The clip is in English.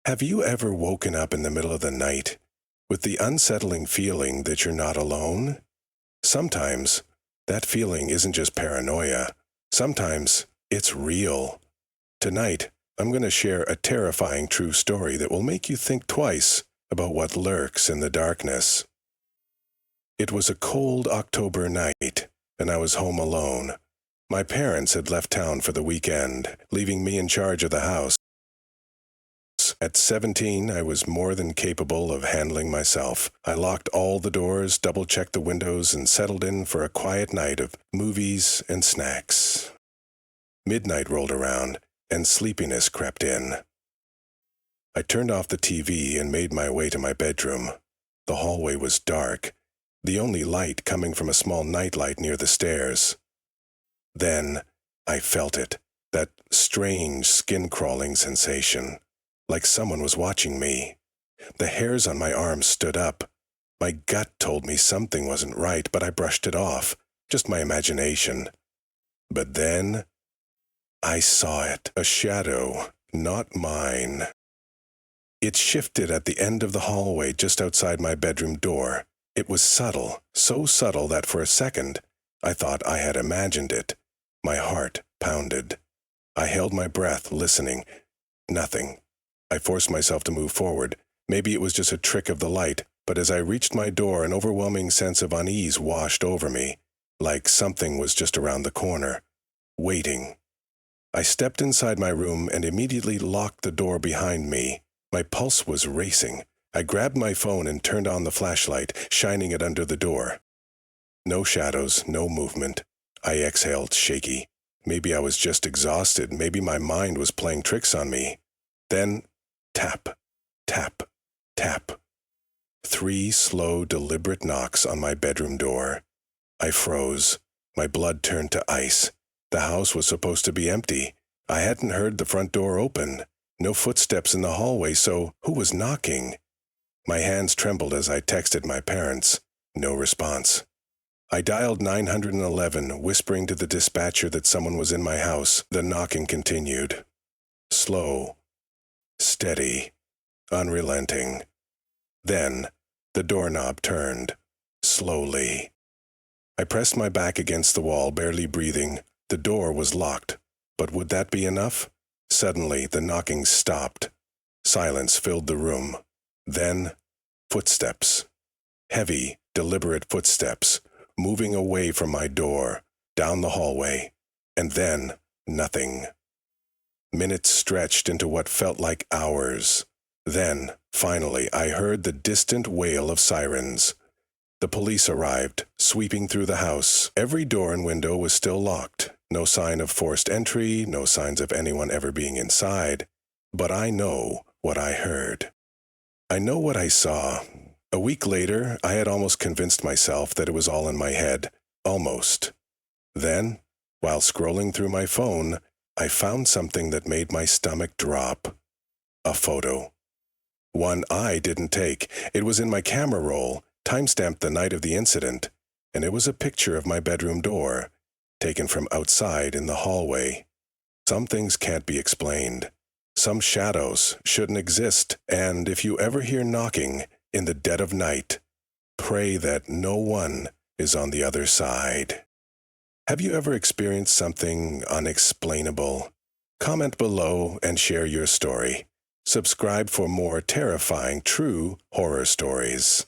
Have you ever woken up in the middle of the night with the unsettling feeling that you're not alone? Sometimes that feeling isn't just paranoia. Sometimes it's real. Tonight, I'm going to share a terrifying true story that will make you think twice about what lurks in the darkness. It was a cold October night, and I was home alone. My parents had left town for the weekend, leaving me in charge of the house. At 17, I was more than capable of handling myself. I locked all the doors, double-checked the windows, and settled in for a quiet night of movies and snacks. Midnight rolled around, and sleepiness crept in. I turned off the TV and made my way to my bedroom. The hallway was dark, the only light coming from a small nightlight near the stairs. Then I felt it, that strange skin-crawling sensation, like someone was watching me. The hairs on my arms stood up. My gut told me something wasn't right, but I brushed it off, just my imagination. But then I saw it, a shadow, not mine. It shifted at the end of the hallway just outside my bedroom door. It was subtle, so subtle that for a second I thought I had imagined it. My heart pounded. I held my breath, listening. Nothing. I forced myself to move forward. Maybe it was just a trick of the light, but as I reached my door, an overwhelming sense of unease washed over me, like something was just around the corner, waiting. I stepped inside my room and immediately locked the door behind me. My pulse was racing. I grabbed my phone and turned on the flashlight, shining it under the door. No shadows, no movement. I exhaled, shaky. Maybe I was just exhausted. Maybe my mind was playing tricks on me. Then, tap, tap, tap. 3 slow, deliberate knocks on my bedroom door. I froze. My blood turned to ice. The house was supposed to be empty. I hadn't heard the front door open. No footsteps in the hallway, so who was knocking? My hands trembled as I texted my parents. No response. I dialed 911, whispering to the dispatcher that someone was in my house. The knocking continued. Slow, steady, unrelenting. Then, the doorknob turned, slowly. I pressed my back against the wall, barely breathing. The door was locked, but would that be enough? Suddenly, the knocking stopped. Silence filled the room. Then, footsteps. Heavy, deliberate footsteps, moving away from my door, down the hallway. And then, nothing. Minutes stretched into what felt like hours. Then, finally, I heard the distant wail of sirens. The police arrived, sweeping through the house. Every door and window was still locked. No sign of forced entry, no signs of anyone ever being inside. But I know what I heard. I know what I saw. A week later, I had almost convinced myself that it was all in my head. Almost. Then, while scrolling through my phone, I found something that made my stomach drop. A photo. One I didn't take. It was in my camera roll, time-stamped the night of the incident, and it was a picture of my bedroom door, taken from outside in the hallway. Some things can't be explained. Some shadows shouldn't exist, and if you ever hear knocking in the dead of night, pray that no one is on the other side. Have you ever experienced something unexplainable? Comment below and share your story. Subscribe for more terrifying true horror stories.